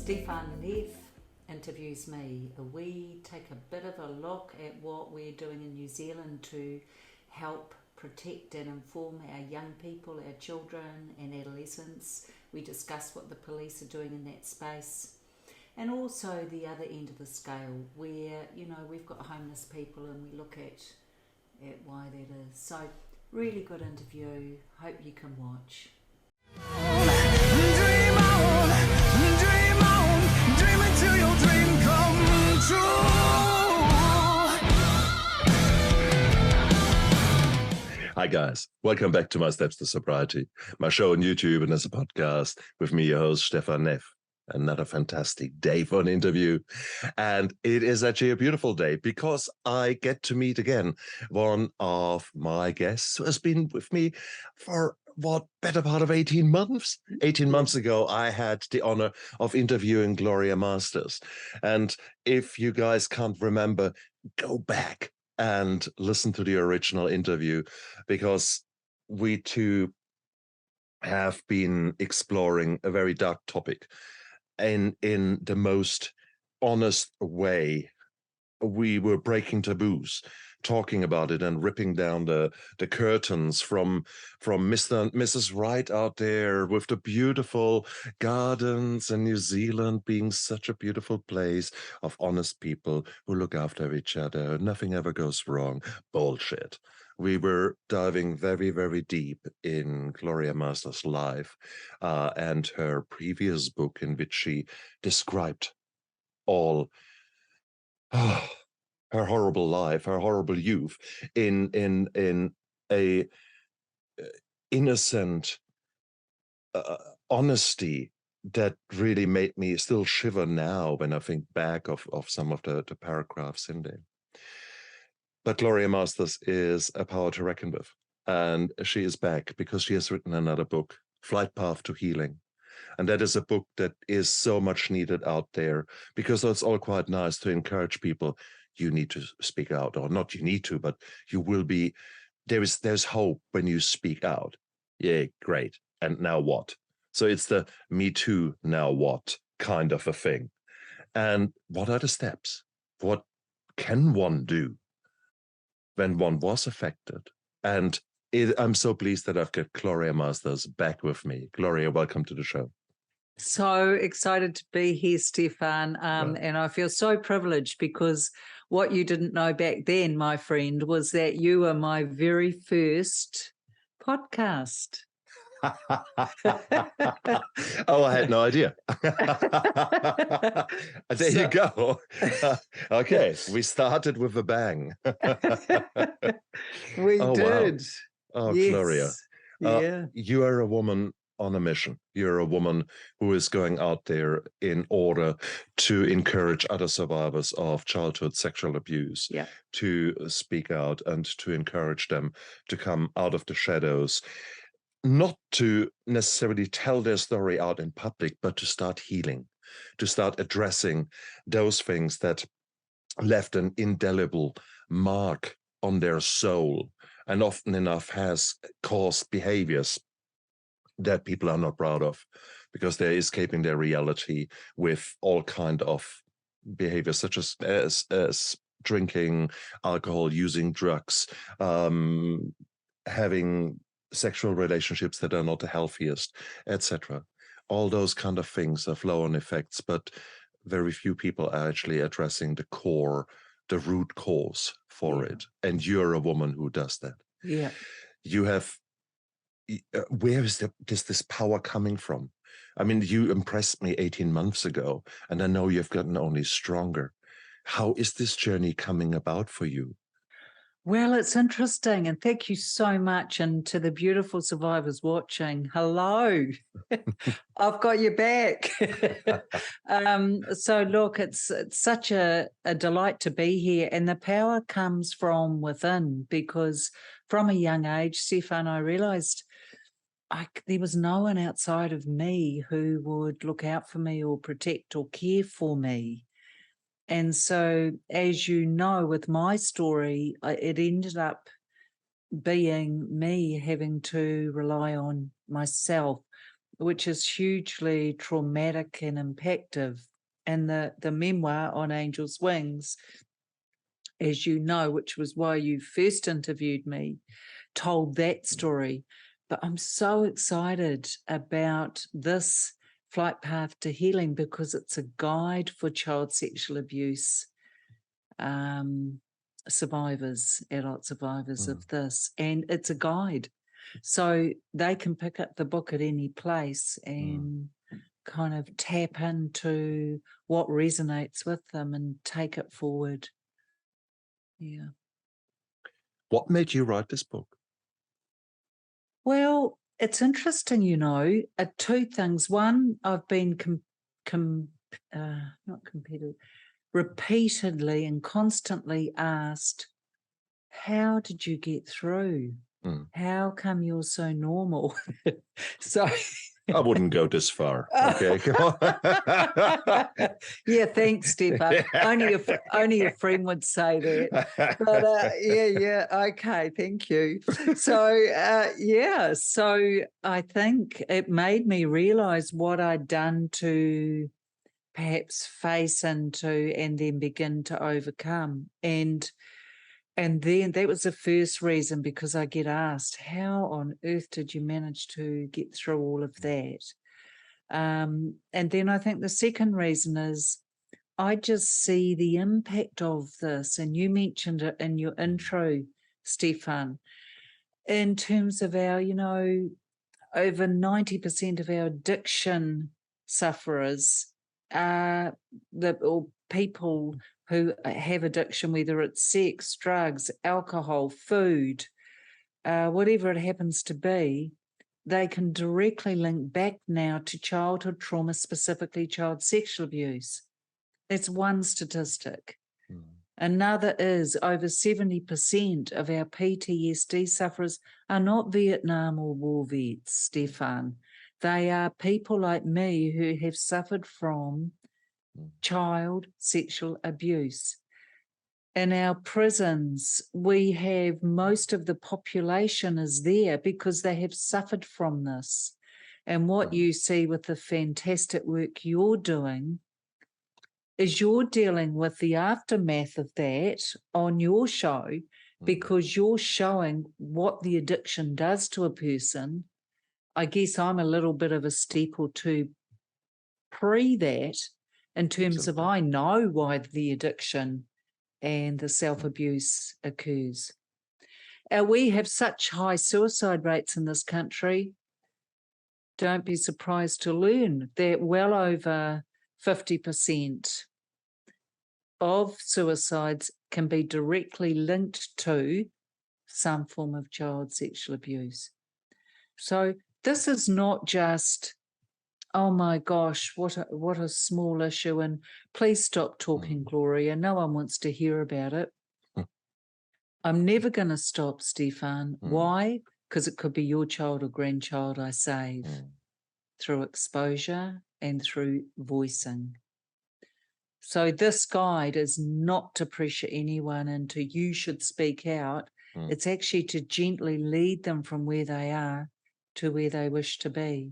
Stephan Neff interviews me. We take a bit of a look at what we're doing in New Zealand to help protect and inform our young people, our children and adolescents. We discuss what the police are doing in that space. And also the other end of the scale where, we've got homeless people and we look at why that is. So, really good interview. Hope you can watch. Dream until your dream come true. Hi guys, welcome back to My Steps to Sobriety, my show on YouTube and as a podcast with me, your host, Stephan Neff. Another fantastic day for an interview. And it is actually a beautiful day because I get to meet again one of my guests who has been with me for better part of 18 months? 18 months ago, I had the honor of interviewing Gloria Masters. And if you guys can't remember, go back and listen to the original interview because we two have been exploring a very dark topic in the most honest way. We were breaking taboos, talking about it and ripping down the curtains from Mr. and Mrs. Right out there with the beautiful gardens and New Zealand being such a beautiful place of honest people who look after each other. Nothing ever goes wrong. Bullshit. We were diving very, very deep in Gloria Masters' life and her previous book in which she described all her horrible life, her horrible youth in a innocent honesty that really made me still shiver now when I think back of some of the paragraphs in there. But Gloria Masters is a power to reckon with, and she is back because she has written another book, Flight Path to Healing. And that is a book that is so much needed out there because it's all quite nice to encourage people. You need to speak out, or not you need to, but you will be, there's hope when you speak out. Yeah, great. And now what? So it's the me too, now what kind of a thing. And what are the steps? What can one do when one was affected? And I'm so pleased that I've got Gloria Masters back with me. Gloria, welcome to the show. So excited to be here, Stephan. And I feel so privileged because what you didn't know back then, my friend, was that you were my very first podcast. Oh, I had no idea. There you go. Okay, we started with a bang. We did. Wow. Oh, yes. Gloria. Yeah. You are a woman on a mission. You're a woman who is going out there in order to encourage other survivors of childhood sexual abuse to speak out and to encourage them to come out of the shadows. Not to necessarily tell their story out in public, but to start healing, to start addressing those things that left an indelible mark on their soul and often enough has caused behaviors that people are not proud of because they're escaping their reality with all kind of behaviors such as drinking, alcohol, using drugs, having sexual relationships that are not the healthiest, etc. All those kind of things have flow-on effects, but very few people are actually addressing the core, the root cause for it. And you're a woman who does that. Yeah. You have, where is this power coming from? I mean, you impressed me 18 months ago, and I know you've gotten only stronger. How is this journey coming about for you? Well, it's interesting, and thank you so much. And to the beautiful survivors watching, hello, I've got your back. So look, it's such a delight to be here, and the power comes from within because from a young age, Stephan, I realised there was no one outside of me who would look out for me or protect or care for me. And so, as you know, with my story, it ended up being me having to rely on myself which is hugely traumatic and impactful. And the memoir On Angel's Wings, as you know, which was why you first interviewed me, told that story. But I'm so excited about this Flight Path to Healing because it's a guide for child sexual abuse survivors, adult survivors of this. And it's a guide. So they can pick up the book at any place and kind of tap into what resonates with them and take it forward. Yeah. What made you write this book? Well, it's interesting, you know, two things. One, I've been repeatedly and constantly asked, how did you get through? How come you're so normal? So I wouldn't go this far. Okay, come on. Yeah, thanks, Stephan. Only a friend would say that. But yeah, okay, thank you. So so I think it made me realise what I'd done to perhaps face into and then begin to overcome. And then that was the first reason, because I get asked, how on earth did you manage to get through all of that? And then I think the second reason is I just see the impact of this, and you mentioned it in your intro, Stephan, in terms of our, you know, over 90% of our addiction sufferers are people who have addiction, whether it's sex, drugs, alcohol, food, whatever it happens to be. They can directly link back now to childhood trauma, specifically child sexual abuse. That's one statistic. Another is over 70% of our PTSD sufferers are not Vietnam or war vets, Stephan. They are people like me who have suffered from child sexual abuse. In our prisons, we have most of the population is there because they have suffered from this. And what you see with the fantastic work you're doing is you're dealing with the aftermath of that on your show, because you're showing what the addiction does to a person. I guess I'm a little bit of a step or two pre that, in terms of I know why the addiction and the self-abuse occurs. We have such high suicide rates in this country. Don't be surprised to learn that well over 50% of suicides can be directly linked to some form of child sexual abuse. So this is not just, oh my gosh, what a small issue, and please stop talking, Gloria. No one wants to hear about it. I'm never going to stop, Stephan. Why? Because it could be your child or grandchild I save through exposure and through voicing. So this guide is not to pressure anyone into you should speak out. It's actually to gently lead them from where they are to where they wish to be.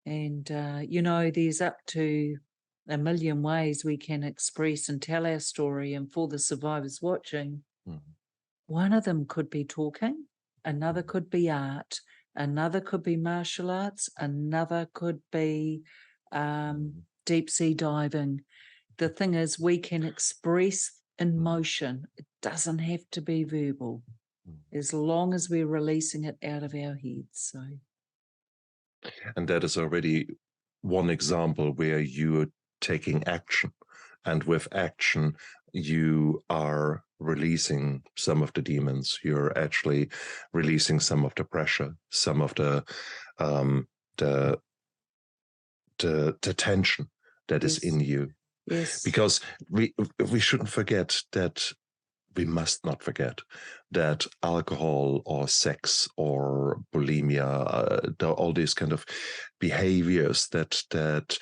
And, you know, there's up to 1 million ways we can express and tell our story. And for the survivors watching, one of them could be talking, another could be art, another could be martial arts, another could be deep sea diving. The thing is, we can express in motion. It doesn't have to be verbal, as long as we're releasing it out of our heads. So. And that is already one example where you're taking action. And with action, you are releasing some of the demons. You're actually releasing some of the pressure, some of the tension that is in you. Yes. Because we shouldn't forget that. We must not forget that alcohol or sex or bulimia, all these kind of behaviors that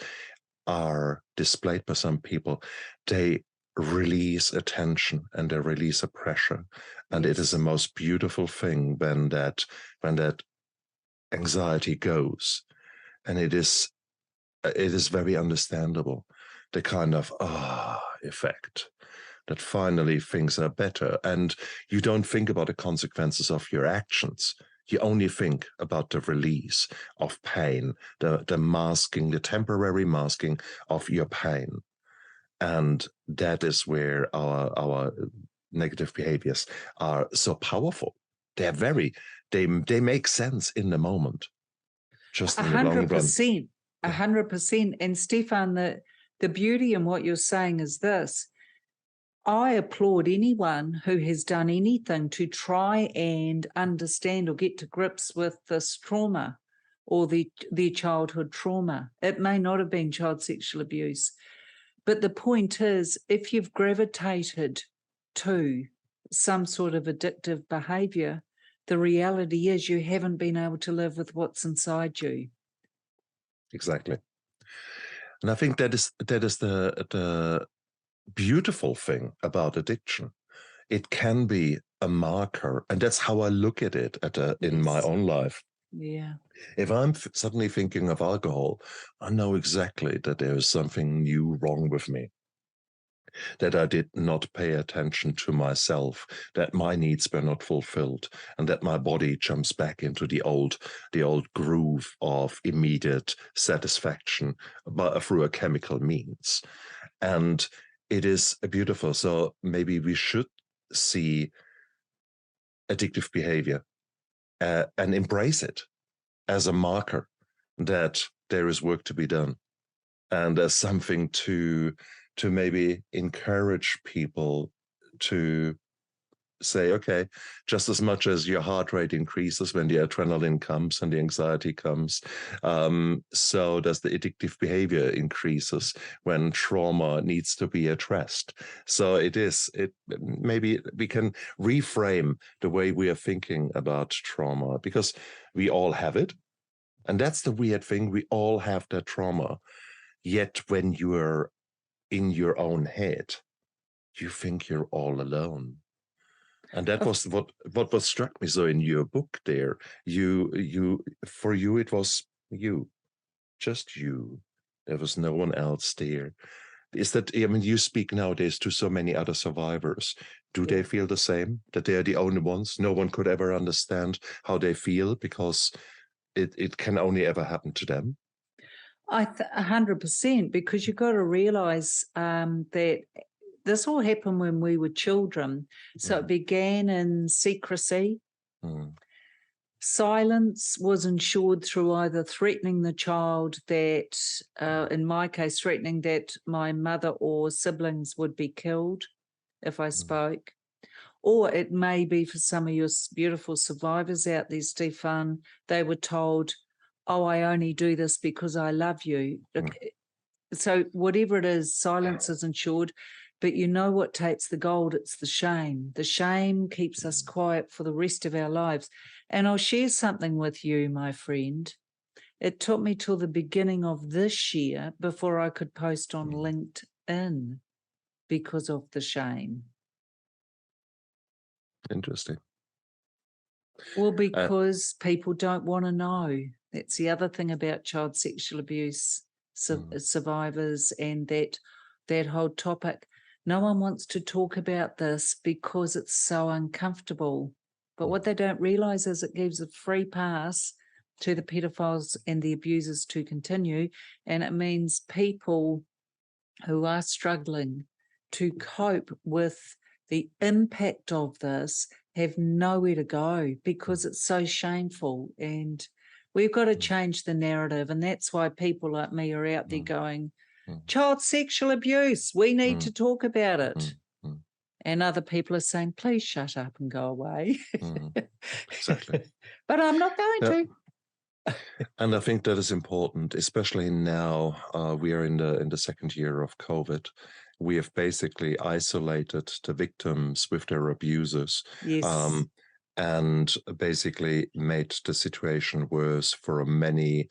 are displayed by some people, they release attention and they release a pressure. And it is the most beautiful thing when that anxiety goes. And it is very understandable, the kind of effect that finally things are better. And you don't think about the consequences of your actions. You only think about the release of pain, the masking, the temporary masking of your pain. And that is where our negative behaviors are so powerful. They make sense in the moment, just in the long run. 100%, 100%. And Stephan, the beauty in what you're saying is this. I applaud anyone who has done anything to try and understand or get to grips with this trauma or their childhood trauma. It may not have been child sexual abuse, but the point is, if you've gravitated to some sort of addictive behaviour, the reality is you haven't been able to live with what's inside you. Exactly. And I think that is the beautiful thing about addiction. It can be a marker, and that's how I look at it in my own life. Yeah. If I'm suddenly thinking of alcohol, I know exactly that there is something new wrong with me, that I did not pay attention to myself, that my needs were not fulfilled, and that my body jumps back into the old groove of immediate satisfaction through a chemical means. And it is beautiful. So maybe we should see addictive behavior and embrace it as a marker that there is work to be done, and as something to maybe encourage people to say, okay, just as much as your heart rate increases when the adrenaline comes and the anxiety comes, so does the addictive behavior increases when trauma needs to be addressed. So maybe we can reframe the way we are thinking about trauma, because we all have it. And that's the weird thing. We all have that trauma. Yet when you're in your own head, you think you're all alone. And that was what struck me so in your book there. For you, it was you, just you. There was no one else there. Is that, I mean, you speak nowadays to so many other survivors. Do they feel the same, that they are the only ones? No one could ever understand how they feel because it can only ever happen to them? 100%, because you've got to realise that this all happened when we were children. So it began in secrecy. Silence was ensured through either threatening the child that, in my case, threatening that my mother or siblings would be killed if I spoke. Or it may be, for some of your beautiful survivors out there, Stephan, they were told, oh, I only do this because I love you. So whatever it is, silence is ensured. But you know what takes the gold? It's the shame. The shame keeps us quiet for the rest of our lives. And I'll share something with you, my friend. It took me till the beginning of this year before I could post on LinkedIn because of the shame. Interesting. Well, because people don't want to know. That's the other thing about child sexual abuse survivors and that whole topic. No one wants to talk about this because it's so uncomfortable. But what they don't realise is it gives a free pass to the pedophiles and the abusers to continue, and it means people who are struggling to cope with the impact of this have nowhere to go because it's so shameful. And we've got to change the narrative. And that's why people like me are out there going, child sexual abuse, we need to talk about it. And other people are saying, please shut up and go away. Exactly. But I'm not going to. And I think that is important, especially now. We are in the second year of COVID. We have basically isolated the victims with their abusers. Yes. And basically made the situation worse for many,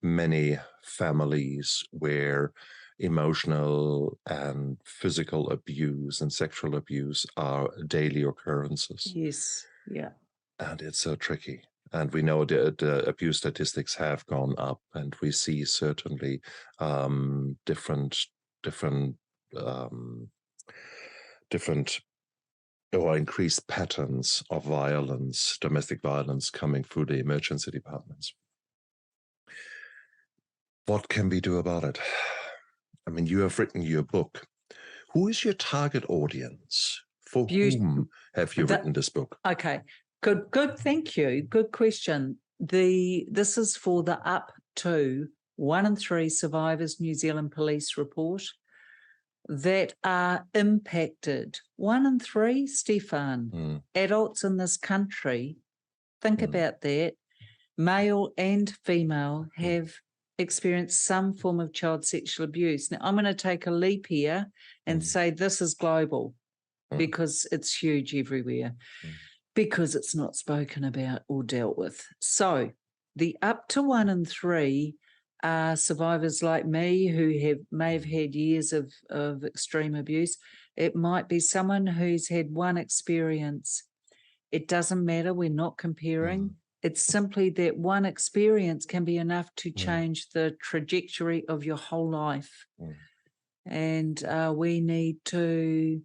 many families where emotional and physical abuse and sexual abuse are daily occurrences. Yes. Yeah. And it's so tricky. And we know that the abuse statistics have gone up, and we see certainly different um, different or increased patterns of violence, domestic violence, coming through the emergency departments. What can we do about it? I mean, you have written your book. Who is your target audience? For whom have you written this book? Okay, good. Thank you. Good question. This is for the up to 1 in 3 survivors New Zealand Police report that are impacted. 1 in 3, Stephan, adults in this country. Think about that. Male and female have experienced some form of child sexual abuse. Now, I'm going to take a leap here and say this is global because it's huge everywhere, because it's not spoken about or dealt with. So the up to 1 in 3 are survivors like me who may have had years of extreme abuse. It might be someone who's had one experience. It doesn't matter. We're not comparing. It's simply that one experience can be enough to change the trajectory of your whole life. And we need to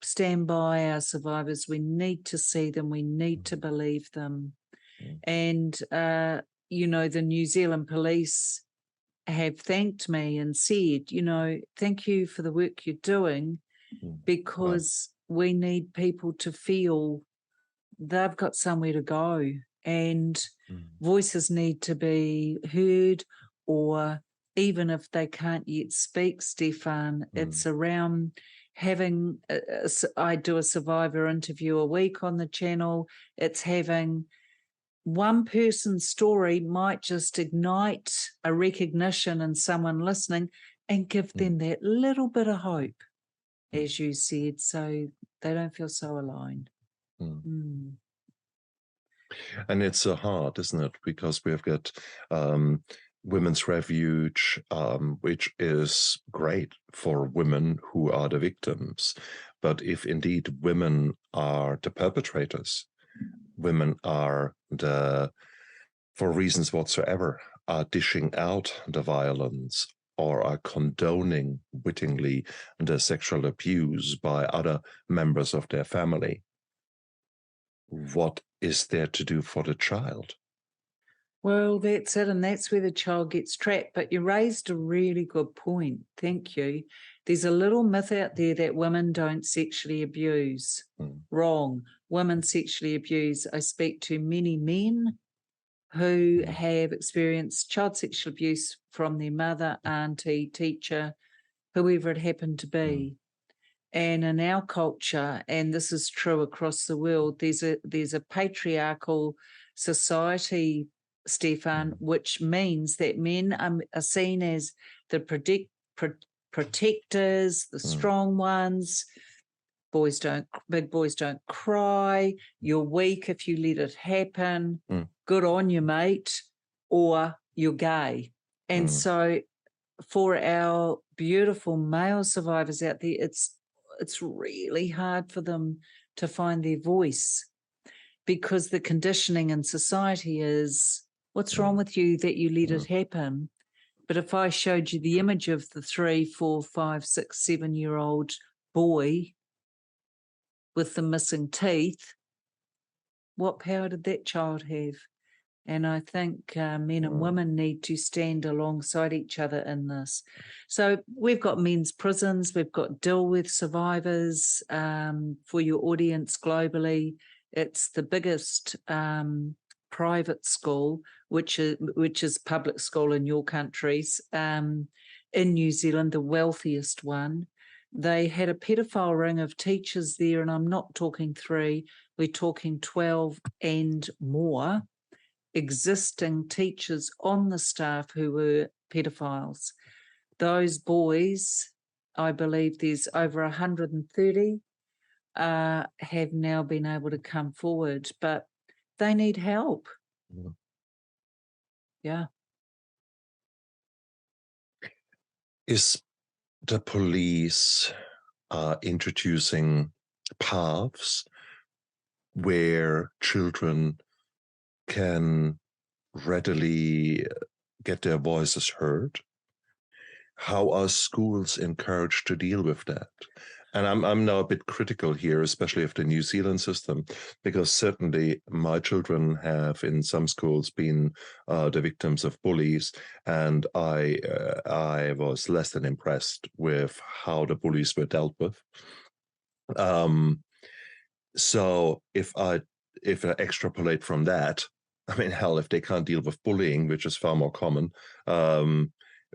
stand by our survivors. We need to see them. We need to believe them. And, the New Zealand Police have thanked me and said, thank you for the work you're doing, because we need people to feel they've got somewhere to go, and voices need to be heard, or even if they can't yet speak, Stephan, it's around having, I do a survivor interview a week on the channel. It's having one person's story might just ignite a recognition in someone listening and give them that little bit of hope, as you said, so they don't feel so alone. And it's hard, isn't it? Because we've got Women's Refuge, which is great for women who are the victims. But if indeed women are the perpetrators, women are for reasons whatsoever, are dishing out the violence or are condoning wittingly the sexual abuse by other members of their family, what is there to do for the child? Well, that's it, and that's where the child gets trapped. But you raised a really good point. Thank you. There's a little myth out there that women don't sexually abuse. Wrong. Women sexually abuse. I speak to many men who have experienced child sexual abuse from their mother, auntie, teacher, whoever it happened to be. And in our culture, and this is true across the world, there's a patriarchal society, Stephan, which means that men are seen as the protectors, the strong ones. Big boys don't cry. You're weak if you let it happen. Good on you, mate. Or you're gay. And so for our beautiful male survivors out there, it's really hard for them to find their voice, because the conditioning in society is, what's wrong with you that you let it happen? But if I showed you the image of the 3, 4, 5, 6, 7-year-old boy with the missing teeth, what power did that child have? And I think men and women need to stand alongside each other in this. So we've got men's prisons, we've got Dilworth survivors for your audience globally. It's the biggest private school, which is public school in your countries. In New Zealand, the wealthiest one. They had a pedophile ring of teachers there, and I'm not talking 3, we're talking 12 and more existing teachers on the staff who were pedophiles. Those boys, I believe there's over 130, have now been able to come forward, but they need help. Yeah. Is the police introducing paths where children can readily get their voices heard? How are schools encouraged to deal with that? And I'm now a bit critical here, especially of the New Zealand system, because certainly my children have in some schools been the victims of bullies, and I was less than impressed with how the bullies were dealt with. So if I extrapolate from that, I mean, hell, if they can't deal with bullying, which is far more common,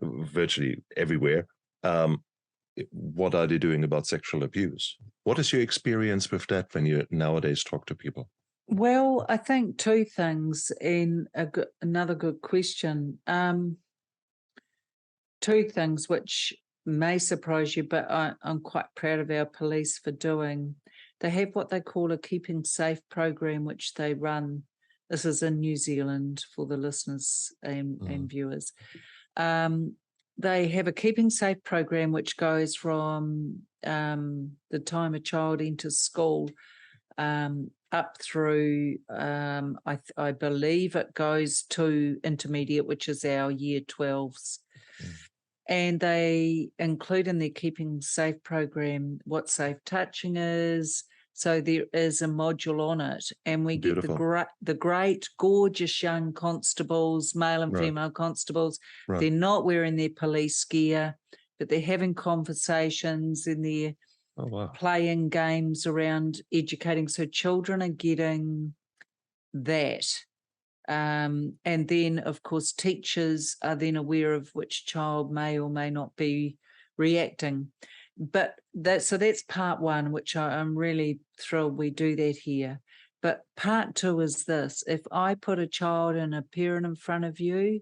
virtually everywhere, what are they doing about sexual abuse? What is your experience with that when you nowadays talk to people? Well, I think two things, and another good question. Two things which may surprise you, but I'm quite proud of our police for doing. They have what they call a Keeping Safe program, which they run. This is in New Zealand for the listeners and viewers. They have a Keeping Safe program which goes from the time a child enters school up through, I believe it goes to intermediate, which is our year 12s. And they include in their Keeping Safe program what safe touching is. So there is a module on it, and we get the great, gorgeous young constables, male and female constables. Right. They're not wearing their police gear, but they're having conversations and they're playing games around educating. So children are getting that. And then, of course, teachers are then aware of which child may or may not be reacting. But that's part one, which I'm really thrilled we do that here. But part two is this: if I put a child and a parent in front of you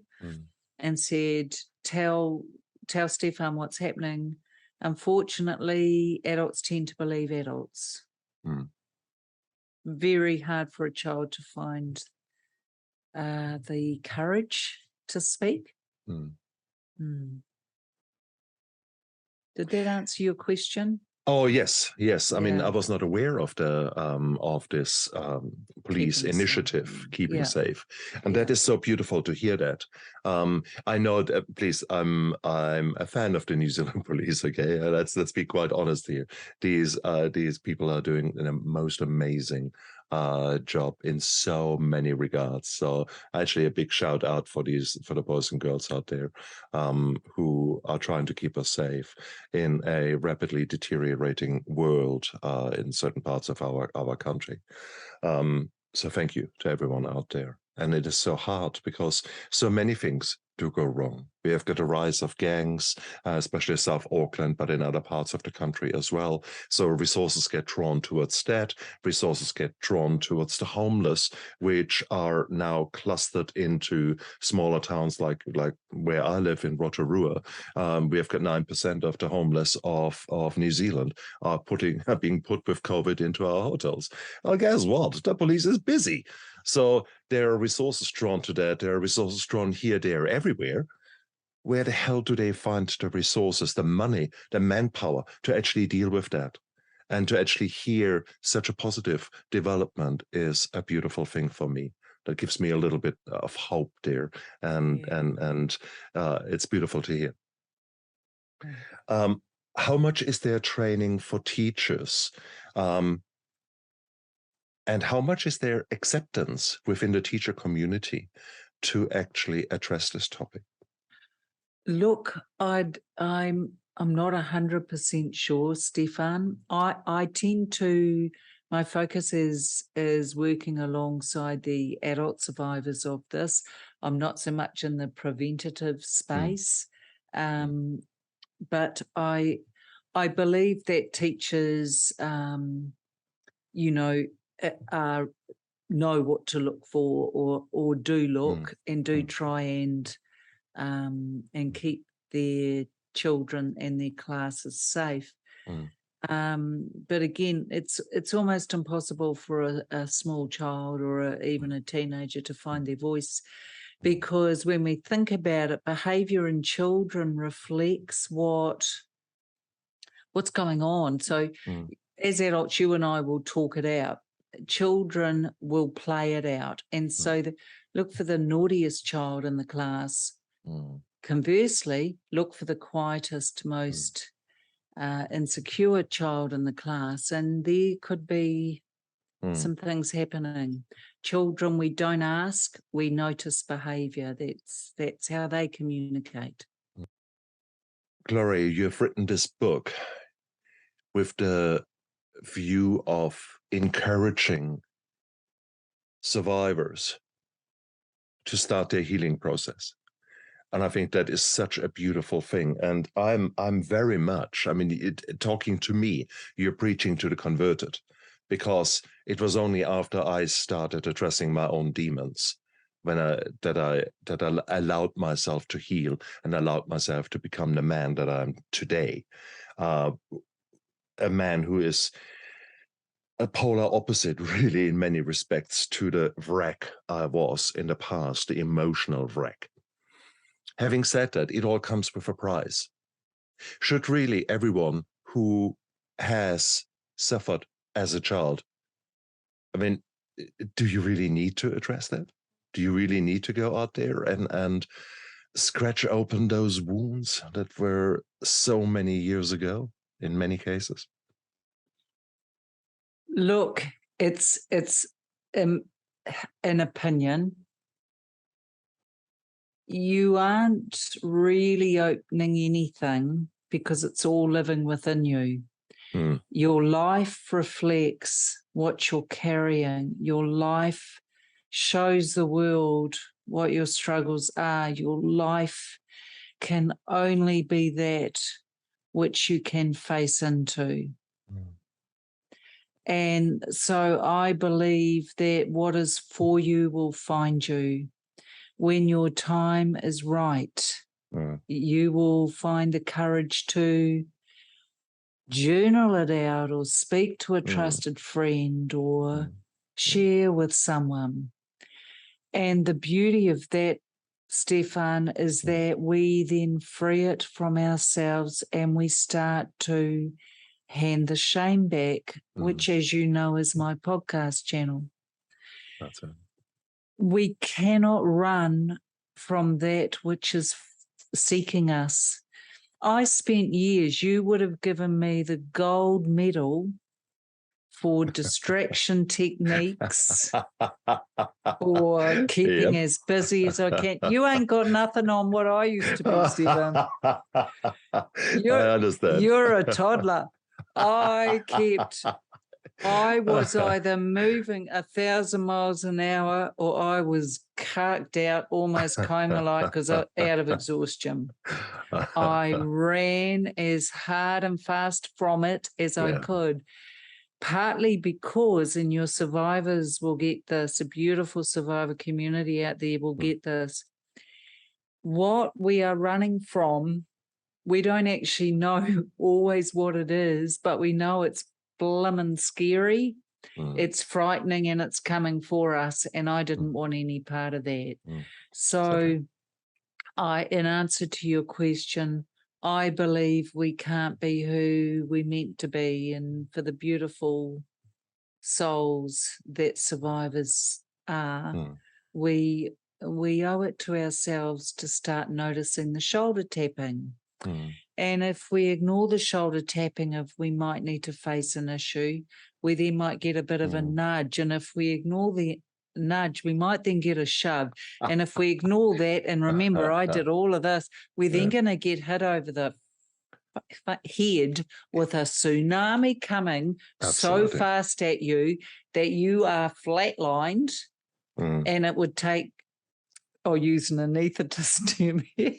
and said, tell Stephan what's happening, unfortunately, adults tend to believe adults. Very hard for a child to find the courage to speak. Did that answer your question? Oh yes. I mean, I was not aware of this police Keeping initiative, safe. Keeping Safe, and that is so beautiful to hear that. I know that. Please, I'm a fan of the New Zealand police. Okay, let's be quite honest here. These people are doing the most amazing job in so many regards. So actually, a big shout out for the boys and girls out there who are trying to keep us safe in a rapidly deteriorating world in certain parts of our country. So thank you to everyone out there. And it is so hard because so many things do go wrong. We have got a rise of gangs, especially South Auckland, but in other parts of the country as well. So resources get drawn towards that. Resources get drawn towards the homeless, which are now clustered into smaller towns like where I live in Rotorua. We have got 9% of the homeless of New Zealand are being put with COVID into our hotels. Well, guess what? The police is busy. So there are resources drawn to that. There are resources drawn here, there, everywhere. Where the hell do they find the resources, the money, the manpower to actually deal with that? And to actually hear such a positive development is a beautiful thing for me. That gives me a little bit of hope there, and it's beautiful to hear. How much is there training for teachers? And how much is there acceptance within the teacher community to actually address this topic? Look, I'm not 100% sure, Stephan. I tend to, my focus is working alongside the adult survivors of this. I'm not so much in the preventative space, but I believe that teachers, know what to look for, or do look and do try and keep their children and their classes safe. But again, it's almost impossible for a small child or even a teenager to find their voice, because when we think about it, behaviour in children reflects what's going on. So as adults, you and I will talk it out. children will play it out. And so look for the naughtiest child in the class. Conversely, look for the quietest, most insecure child in the class, and there could be some things happening. Children we don't ask, we notice behaviour. That's how they communicate. Gloria, you've written this book with the view of encouraging survivors to start their healing process. And I think that is such a beautiful thing. And I'm very much, I mean, talking to me, you're preaching to the converted, because it was only after I started addressing my own demons that I allowed myself to heal and allowed myself to become the man that I am today. A man who is a polar opposite, really, in many respects, to the wreck I was in the past, the emotional wreck. Having said that, it all comes with a price. Should really everyone who has suffered as a child, I mean, do you really need to address that? Do you really need to go out there and scratch open those wounds that were so many years ago in many cases? Look, it's an opinion. You aren't really opening anything because it's all living within you. Your life reflects what you're carrying. Your life shows the world what your struggles are. Your life can only be that which you can face into. And so I believe that what is for you will find you. When your time is right, you will find the courage to journal it out or speak to a trusted friend or share with someone. And the beauty of that, Stephan, is that we then free it from ourselves and we start to hand the shame back, which, as you know, is my podcast channel. That's it. We cannot run from that which is seeking us. I spent years, you would have given me the gold medal for distraction techniques or keeping as busy as I can. You ain't got nothing on what I used to be, Stephan. I understand. You're a toddler. I was either moving 1,000 miles an hour or I was carked out, almost coma-like, because out of exhaustion. I ran as hard and fast from it as I could, partly because, and your survivors will get this, a beautiful survivor community out there will get this, what we are running from, we don't actually know always what it is, but we know it's blimmin' scary. It's frightening and it's coming for us, and I didn't want any part of that. So in answer to your question, I believe we can't be who we're meant to be, and for the beautiful souls that survivors are, we owe it to ourselves to start noticing the shoulder tapping. And if we ignore the shoulder tapping of we might need to face an issue, we then might get a bit of a nudge. And if we ignore the nudge, we might then get a shove. And if we ignore that, and remember, I did all of this, we're then going to get hit over the head with a tsunami coming so fast at you that you are flatlined, and it would take, I'll use an anaesthetist term here,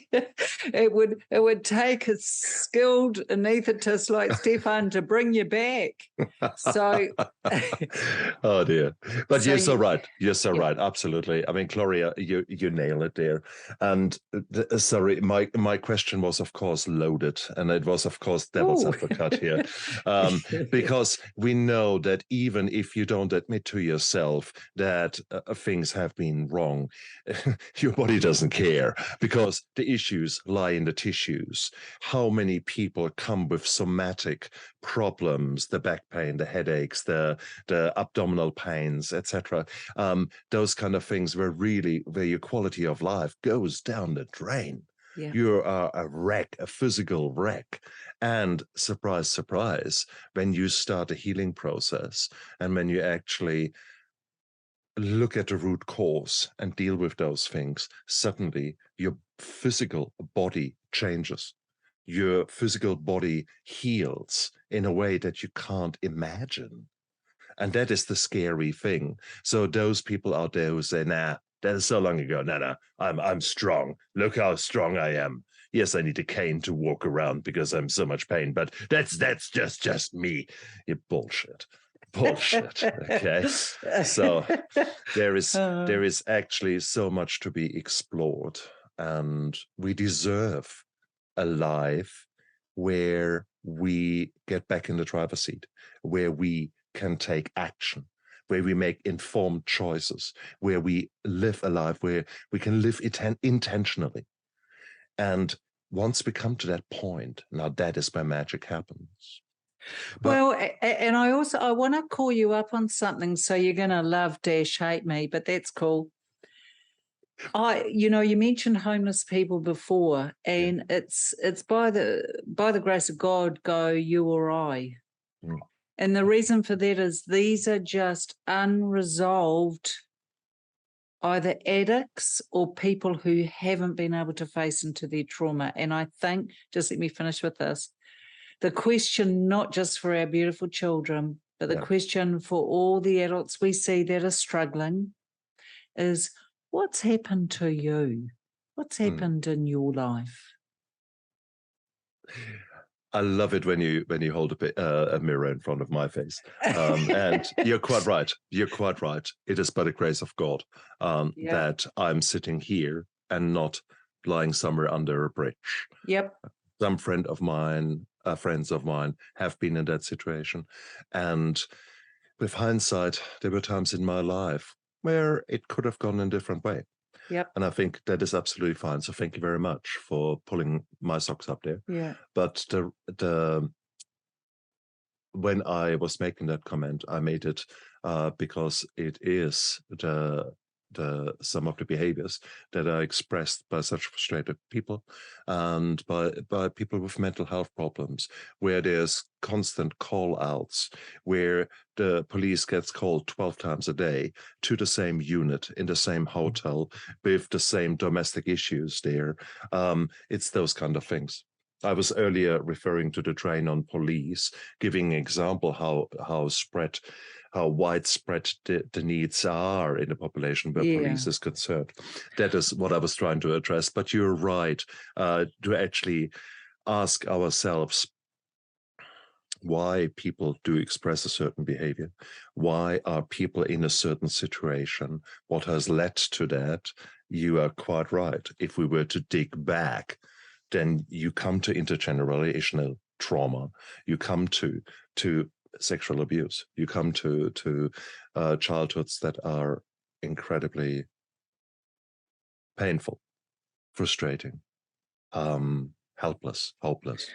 it would take a skilled anaesthetist like Stephan to bring you back. So, oh dear! But so you're so right. You're so right. Absolutely. I mean, Gloria, you nail it there. And sorry, my question was of course loaded, and it was of course devil's advocate here, because we know that even if you don't admit to yourself that things have been wrong, your body doesn't care because the issues lie in the tissues. How many people come with somatic problems, the back pain, the headaches, the abdominal pains, etc. Those kind of things where your quality of life goes down the drain. Yeah. You are a wreck, a physical wreck. And surprise, surprise, when you start a healing process and when you actually look at the root cause and deal with those things, suddenly your physical body changes. Your physical body heals in a way that you can't imagine. And that is the scary thing. So those people out there who say, nah, that is so long ago. No, I'm strong. Look how strong I am. Yes, I need a cane to walk around because I'm so much pain, but that's just me. You bullshit. Okay. So there is actually so much to be explored, and we deserve a life where we get back in the driver's seat, where we can take action, where we make informed choices, where we live a life where we can live intentionally. And once we come to that point, now that is where magic happens. Well, and I want to call you up on something, so you're going to love dash hate me, but that's cool. You mentioned homeless people before, and it's by the grace of God, go you or I. Mm. And the reason for that is these are just unresolved either addicts or people who haven't been able to face into their trauma. And I think, just let me finish with this, the question, not just for our beautiful children, but the question for all the adults we see that are struggling is, what's happened to you? What's happened in your life? I love it when you hold a mirror in front of my face, and you're quite right. You're quite right. It is by the grace of God that I'm sitting here and not lying somewhere under a bridge. Yep. Some friends of mine have been in that situation, and with hindsight, there were times in my life where it could have gone in a different way. Yep. And I think that is absolutely fine. So thank you very much for pulling my socks up there. Yeah. But when I was making that comment, I made it because it is some of the behaviors that are expressed by such frustrated people and by people with mental health problems, where there's constant call outs, where the police gets called 12 times a day to the same unit in the same hotel with the same domestic issues there. It's those kind of things. I was earlier referring to the drain on police, giving an example how widespread the needs are in the population where police is concerned. That is what I was trying to address. But you're right, to actually ask ourselves why people do express a certain behavior. Why are people in a certain situation? What has led to that? You are quite right. If we were to dig back, then you come to intergenerational trauma. You come to sexual abuse. You come to childhoods that are incredibly painful, frustrating, helpless, hopeless.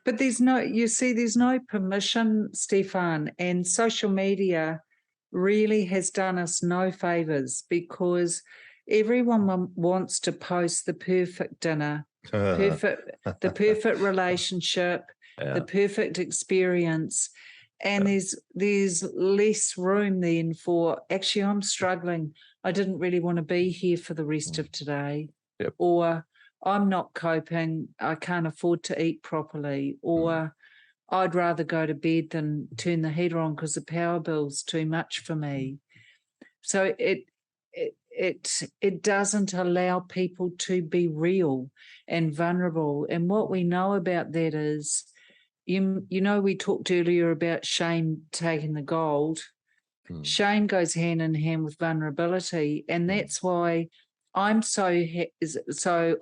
But there's no permission, Stephan, and social media really has done us no favors because everyone wants to post the perfect dinner, the perfect relationship, the perfect experience. And there's less room then for, actually, I'm struggling. I didn't really want to be here for the rest of today. Yep. Or I'm not coping. I can't afford to eat properly. Or I'd rather go to bed than turn the heater on because the power bill's too much for me. So it doesn't allow people to be real and vulnerable. And what we know about that is, we talked earlier about shame taking the gold. Shame goes hand in hand with vulnerability. And that's why I'm so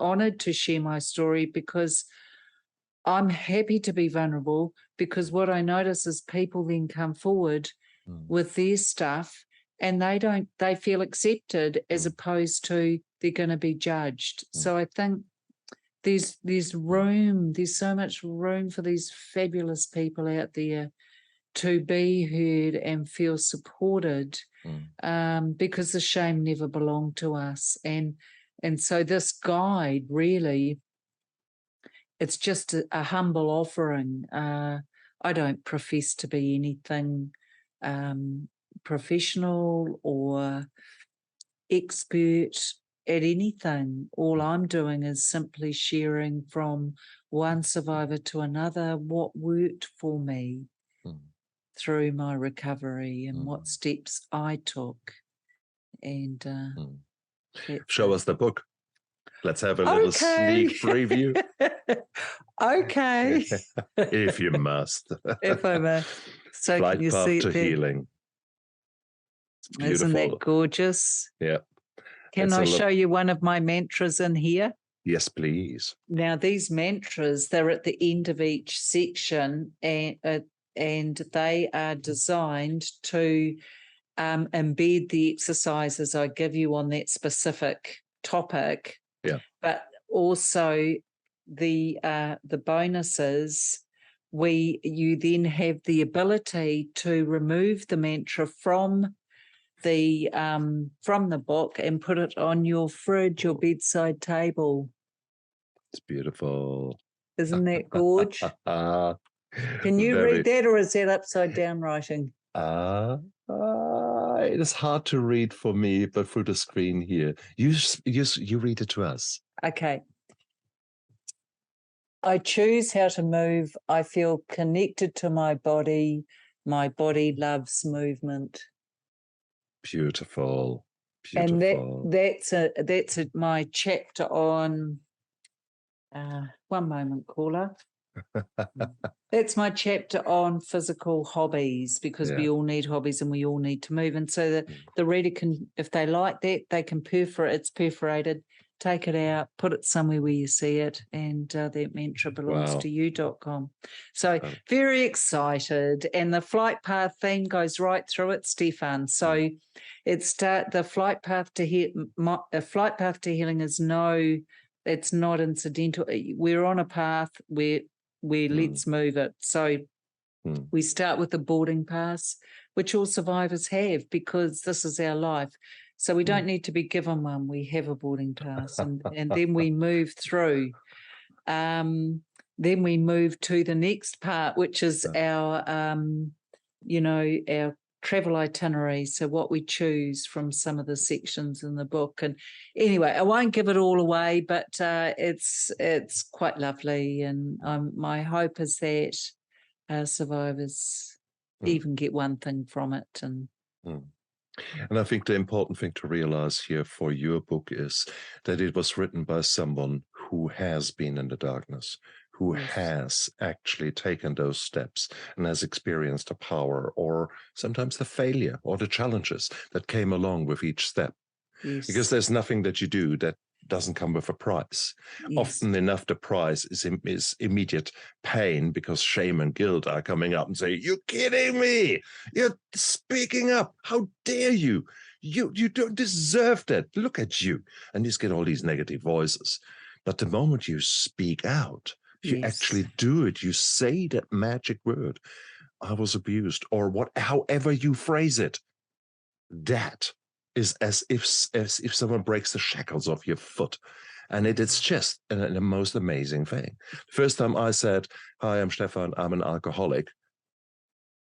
honoured to share my story, because I'm happy to be vulnerable, because what I notice is people then come forward with their stuff and they feel accepted as opposed to they're going to be judged. So I think there's so much room for these fabulous people out there to be heard and feel supported, because the shame never belonged to us. And so this guide, really, it's just a humble offering. I don't profess to be anything professional or expert at anything. All I'm doing is simply sharing from one survivor to another what worked for me through my recovery and what steps I took. And show us the book. Let's have a little sneak preview. Okay. If you must. If I may. So Flight can you Path see to it there? Healing. It's beautiful. Isn't that gorgeous? Yeah. Can I show you one of my mantras in here? Yes, please. Now, these mantras, they're at the end of each section, and they are designed to embed the exercises I give you on that specific topic. Yeah. But also the bonuses, you then have the ability to remove the mantra from the book and put it on your fridge or bedside table. It's beautiful. Isn't that gorge? Can you read that, or is that upside down writing? It is hard to read for me, but through the screen here. You read it to us. Okay. I choose how to move. I feel connected to my body. My body loves movement. Beautiful. Beautiful. And that's my chapter on. One moment, caller. That's my chapter on physical hobbies, because we all need hobbies and we all need to move. And so the reader can, if they like that, they can it's perforated, take it out, put it somewhere where you see it, and that mantra belongs to you.com. So very excited. And the flight path theme goes right through it, Stephan. So the flight path to healing is it's not incidental. We're on a path where let's move it. So we start with the boarding pass, which all survivors have, because this is our life. So we don't need to be given one. We have a boarding pass, and then we move through. Then we move to the next part, which is our travel itinerary. So what we choose from some of the sections in the book. And anyway, I won't give it all away, but it's quite lovely. And my hope is that our survivors even get one thing from it. And I think the important thing to realize here for your book is that it was written by someone who has been in the darkness, who has actually taken those steps and has experienced the power, or sometimes the failure or the challenges that came along with each step. Yes. Because there's nothing that you do that doesn't come with a price. Yes. Often enough, the price is immediate pain, because shame and guilt are coming up and say, "You're kidding me! You're speaking up! How dare you? You don't deserve that! Look at you!" And you just get all these negative voices. But the moment you speak out, you actually do it. You say that magic word, "I was abused," or however you phrase it. That is as if someone breaks the shackles off your foot. And it's just the most amazing thing. First time I said, "Hi, I'm Stephan, I'm an alcoholic,"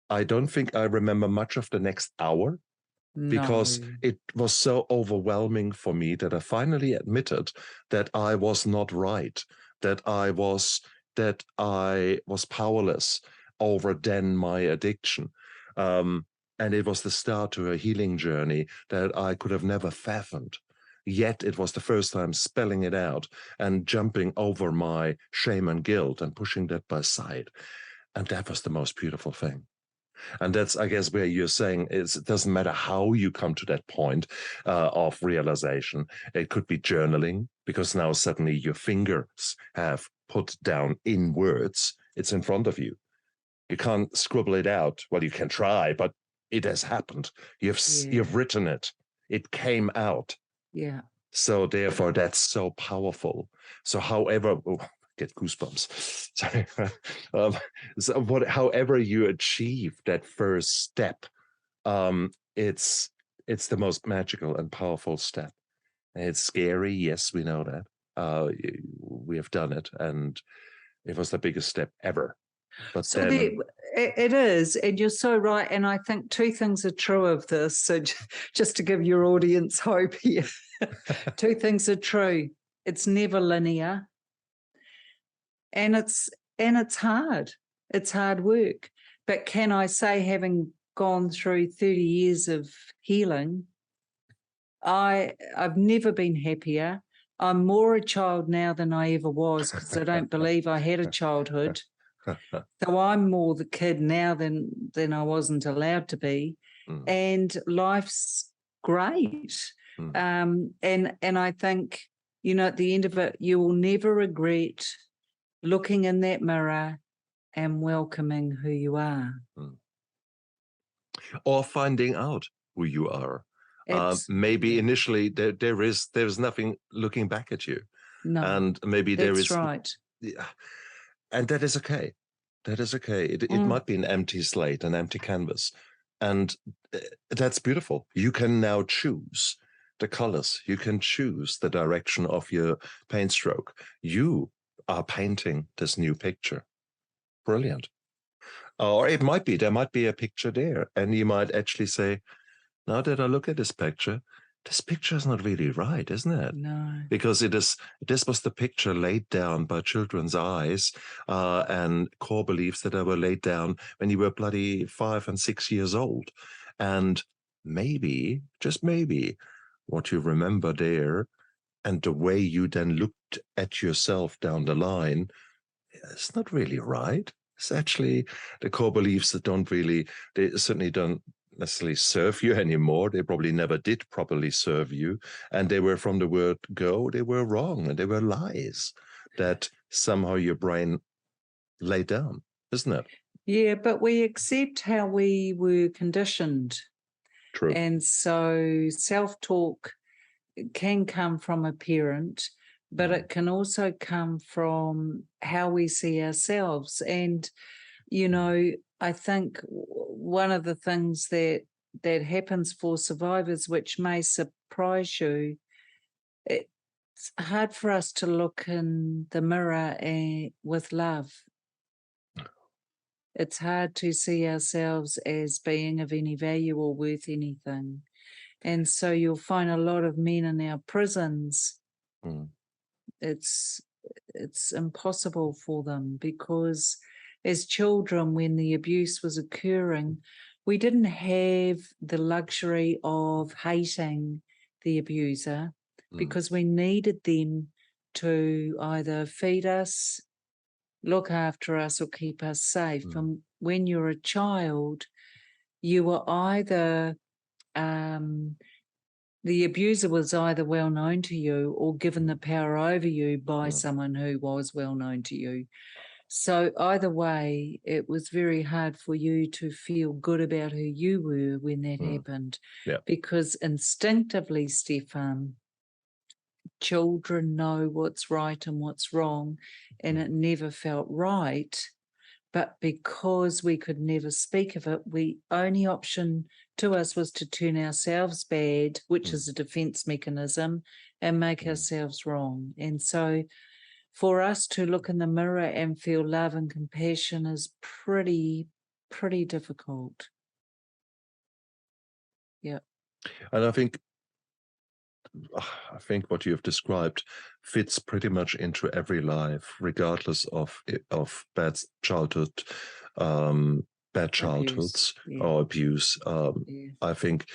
I don't think I remember much of the next hour, because it was so overwhelming for me that I finally admitted that I was not right, that I was powerless over then my addiction. And it was the start to a healing journey that I could have never fathomed. Yet it was the first time spelling it out and jumping over my shame and guilt and pushing that aside. And that was the most beautiful thing. And that's, I guess, where you're saying it doesn't matter how you come to that point of realization. It could be journaling, because now suddenly your fingers have put down in words. It's in front of you. You can't scribble it out. Well, you can try, but it has happened. Yeah. You've written it. It came out. Yeah. So therefore, that's so powerful. So however, get goosebumps. Sorry. However you achieve that first step, it's the most magical and powerful step. It's scary, yes, we know that. We have done it, and it was the biggest step ever. But So then, it is, and you're so right. And I think two things are true of this. So just to give your audience hope here, two things are true. It's never linear, and it's hard. It's hard work. But can I say, having gone through 30 years of healing, I've never been happier. I'm more a child now than I ever was, because I don't believe I had a childhood. So I'm more the kid now than I wasn't allowed to be. And life's great. And I think, at the end of it, you will never regret looking in that mirror and welcoming who you are. Or finding out who you are. Maybe initially there's nothing looking back at you. No, and maybe there is right. And that is okay. That is okay. It might be an empty slate, an empty canvas. And that's beautiful. You can now choose the colors. You can choose the direction of your paint stroke. You are painting this new picture. Brilliant. Or there might be a picture there, and you might actually say, now that I look at this picture is not really right, isn't it? No. Because this was the picture laid down by children's eyes and core beliefs that were laid down when you were bloody 5 and 6 years old. And maybe, just maybe, what you remember there and the way you then looked at yourself down the line, it's not really right. It's actually the core beliefs that they certainly don't necessarily serve you anymore. They probably never did properly serve you. And they were, from the word go, they were wrong, and they were lies that somehow your brain laid down, isn't it? Yeah, but we accept how we were conditioned. True. And so self-talk can come from a parent, but it can also come from how we see ourselves. And, I think one of the things that happens for survivors, which may surprise you, it's hard for us to look in the mirror with love. It's hard to see ourselves as being of any value or worth anything. And so you'll find a lot of men in our prisons, it's impossible for them, because as children, when the abuse was occurring, we didn't have the luxury of hating the abuser, because we needed them to either feed us, look after us, or keep us safe. And when you're a child, you were either the abuser was either well known to you or given the power over you by someone who was well known to you. So either way, it was very hard for you to feel good about who you were when that happened. Yeah. Because instinctively, Stephan, children know what's right and what's wrong, and it never felt right. But because we could never speak of it, only option to us was to turn ourselves bad, which is a defense mechanism, and make ourselves wrong. And so for us to look in the mirror and feel love and compassion is pretty difficult. Yeah. And I think what you have described fits pretty much into every life, regardless of bad childhoods or abuse. I think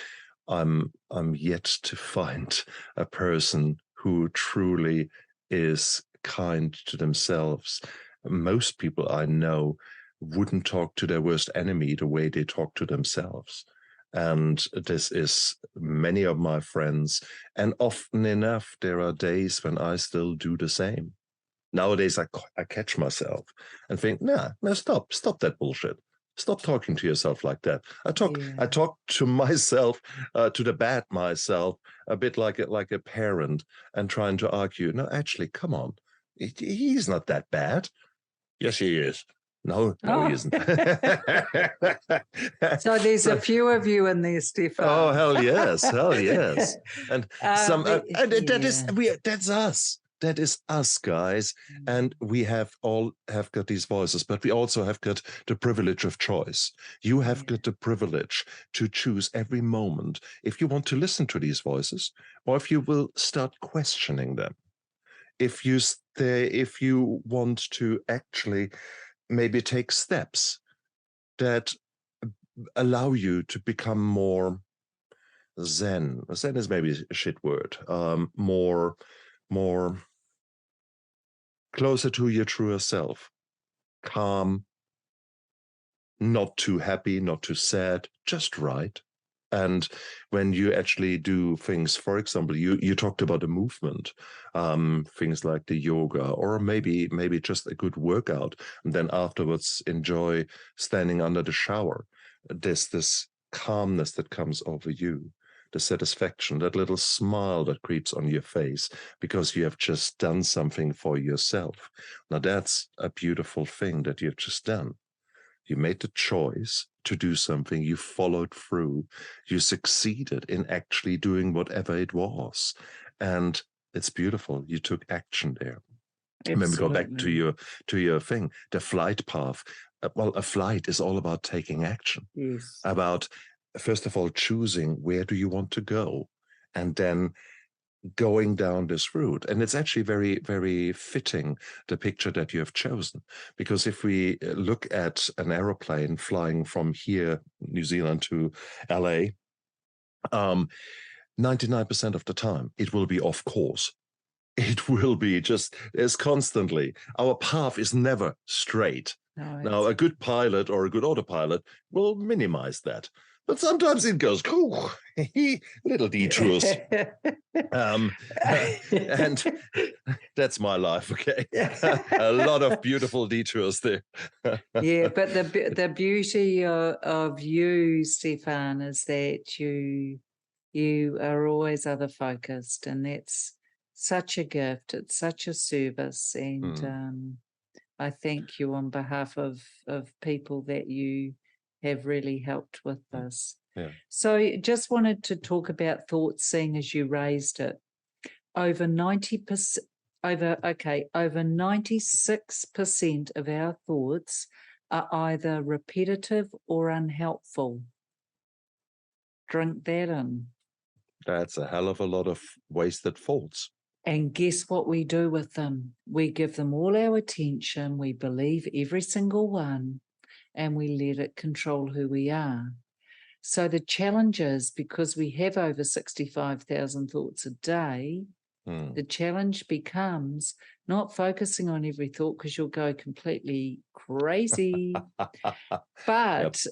I'm yet to find a person who truly is kind to themselves. Most people I know wouldn't talk to their worst enemy the way they talk to themselves. And this is many of my friends. And often enough, there are days when I still do the same. Nowadays, I catch myself and think, no, stop that bullshit. Stop talking to yourself like that. I Yeah. talk to myself, to the bad myself, a bit like a parent, and trying to argue. No, actually, come on, he's not that bad. Yes, he is. No, he isn't. So there's a few of you in there, Stephan. Oh, hell yes, and that's us. That is us, guys. And we have got these voices, but we also have got the privilege of choice. You have got the privilege to choose every moment if you want to listen to these voices, or if you will start questioning them. If you want to actually maybe take steps that allow you to become more zen. Zen is maybe a shit word. More closer to your truer self. Calm, not too happy, not too sad, just right. And when you actually do things, for example, you talked about a movement, things like the yoga, or maybe just a good workout, and then afterwards enjoy standing under the shower. There's this calmness that comes over you, the satisfaction, that little smile that creeps on your face because you have just done something for yourself. Now that's a beautiful thing that you've just done. You made the choice to do something, you followed through, you succeeded in actually doing whatever it was. And it's beautiful. You took action there. And then we go back to your thing, the flight path. Well, a flight is all about taking action. Yes. About, first of all, choosing where do you want to go, and then going down this route. And it's actually very, very fitting, the picture that you have chosen, because if we look at an aeroplane flying from here, New Zealand, to LA, 99% of the time it will be off course. It will be just as constantly. Our path is never straight. No, Now, a good pilot or a good autopilot will minimize that. But sometimes it goes, little detours. And that's my life, okay? A lot of beautiful detours there. Yeah, but the beauty of you, Stephan, is that you are always other focused, and that's such a gift. It's such a service, and I thank you on behalf of people that you have really helped with this. Yeah. So just wanted to talk about thoughts, seeing as you raised it. Over 96% of our thoughts are either repetitive or unhelpful. Drink that in. That's a hell of a lot of wasted thoughts. And guess what we do with them? We give them all our attention, we believe every single one, and we let it control who we are. So the challenge is, because we have over 65,000 thoughts a day, the challenge becomes not focusing on every thought, because you'll go completely crazy, but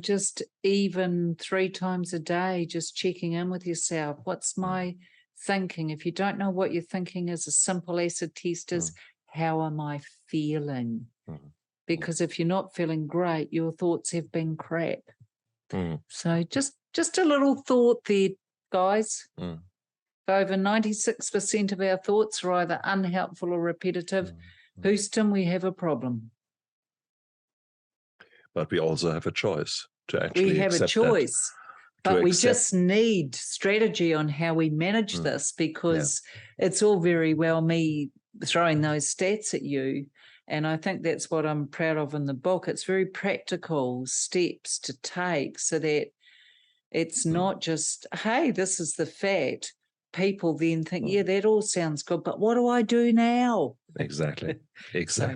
just even 3 times a day, just checking in with yourself. What's my thinking? If you don't know what you're thinking is, a simple acid test is, how am I feeling? Because if you're not feeling great, your thoughts have been crap. So just a little thought there, guys. Over 96% of our thoughts are either unhelpful or repetitive. Houston, we have a problem. But we also have a choice to actually We have a choice, but we just need strategy on how we manage this, because it's all very well me throwing those stats at you, and I think that's what I'm proud of in the book. It's very practical steps to take so that it's not just, hey, this is the fact. People then think, yeah, that all sounds good, but what do I do now? Exactly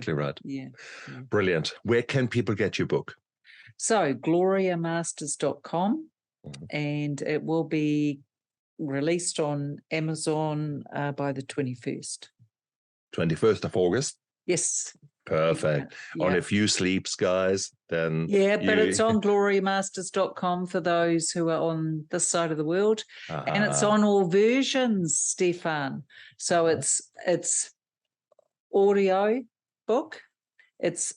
right. Yeah. Brilliant. Where can people get your book? So gloriamasters.com, and it will be released on Amazon by the 21st. 21st of August? Yes. Perfect. Yeah. On a few sleeps, guys, then... Yeah, but it's on gloriamasters.com for those who are on this side of the world. And it's on all versions, Stephan. So it's audio book, it's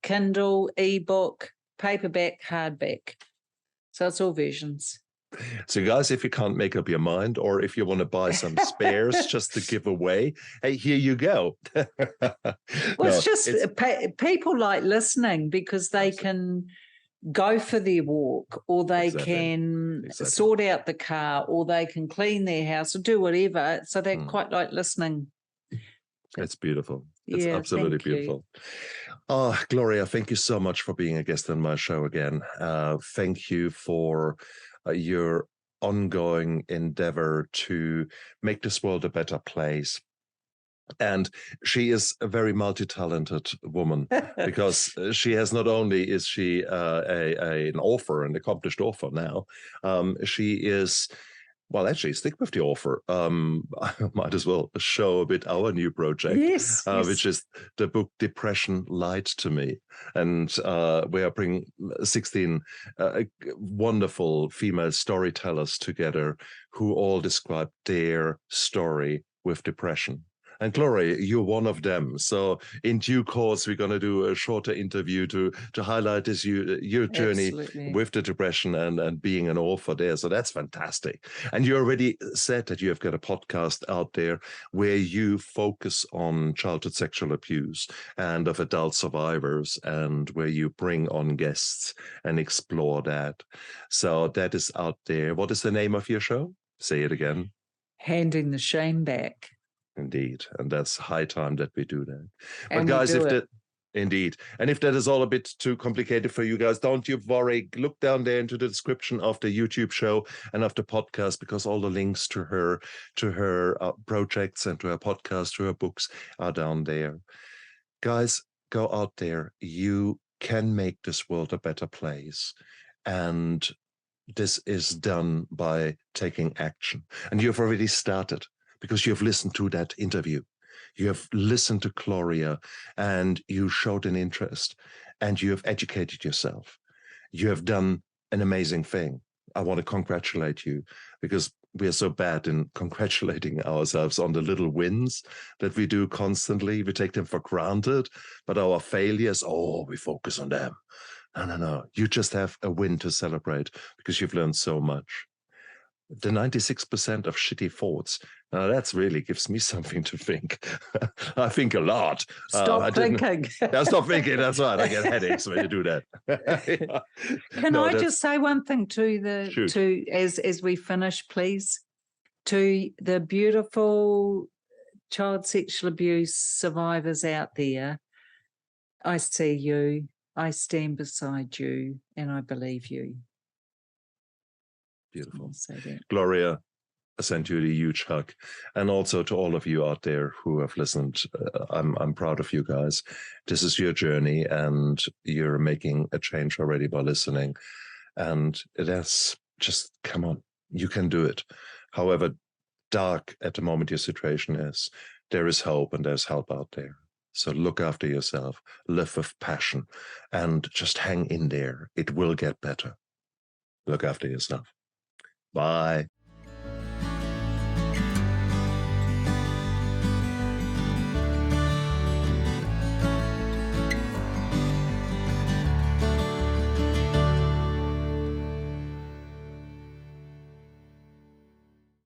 Kindle, ebook, paperback, hardback. So it's all versions. So, guys, if you can't make up your mind, or if you want to buy some spares just to give away, hey, here you go. Well, it's just people like listening because they can go for their walk, or they can sort out the car, or they can clean their house, or do whatever. So they quite like listening. It's beautiful. It's absolutely beautiful. Oh, Gloria, thank you so much for being a guest on my show again. Thank you for your ongoing endeavor to make this world a better place. And she is a very multi-talented woman because she has not only is she an author, an accomplished author now, she is. Well, actually, stick with the offer. I might as well show a bit our new project, yes. Which is the book Depression Lied to Me. And we are bringing 16 wonderful female storytellers together who all describe their story with depression. And Gloria, you're one of them. So in due course, we're going to do a shorter interview to highlight this your journey with the depression and being an author there. So that's fantastic. And you already said that you have got a podcast out there where you focus on childhood sexual abuse and of adult survivors, and where you bring on guests and explore that. So that is out there. What is the name of your show? Say it again. Handing the Shame Back. Indeed. And that's high time that we do that. And but guys, indeed. And if that is all a bit too complicated for you guys, don't you worry. Look down there into the description of the YouTube show and of the podcast, because all the links to her projects and to her podcast, to her books are down there. Guys, go out there. You can make this world a better place. And this is done by taking action. And you've already started, because you have listened to that interview. You have listened to Gloria and you showed an interest and you have educated yourself. You have done an amazing thing. I want to congratulate you, because we are so bad in congratulating ourselves on the little wins that we do constantly. We take them for granted, but our failures, we focus on them. No. You just have a win to celebrate because you've learned so much. The 96% of shitty thoughts. Now that really gives me something to think. I think a lot. Stop thinking. Stop thinking. That's right. I get headaches when you do that. Can I just say one thing as we finish, please? To the beautiful child sexual abuse survivors out there, I see you, I stand beside you, and I believe you. Beautiful. Gloria, I send you a huge hug. And also to all of you out there who have listened, I'm proud of you guys. This is your journey and you're making a change already by listening. And that's just, come on, you can do it. However dark at the moment your situation is, there is hope and there's help out there. So look after yourself, live with passion, and just hang in there. It will get better. Look after yourself. Bye.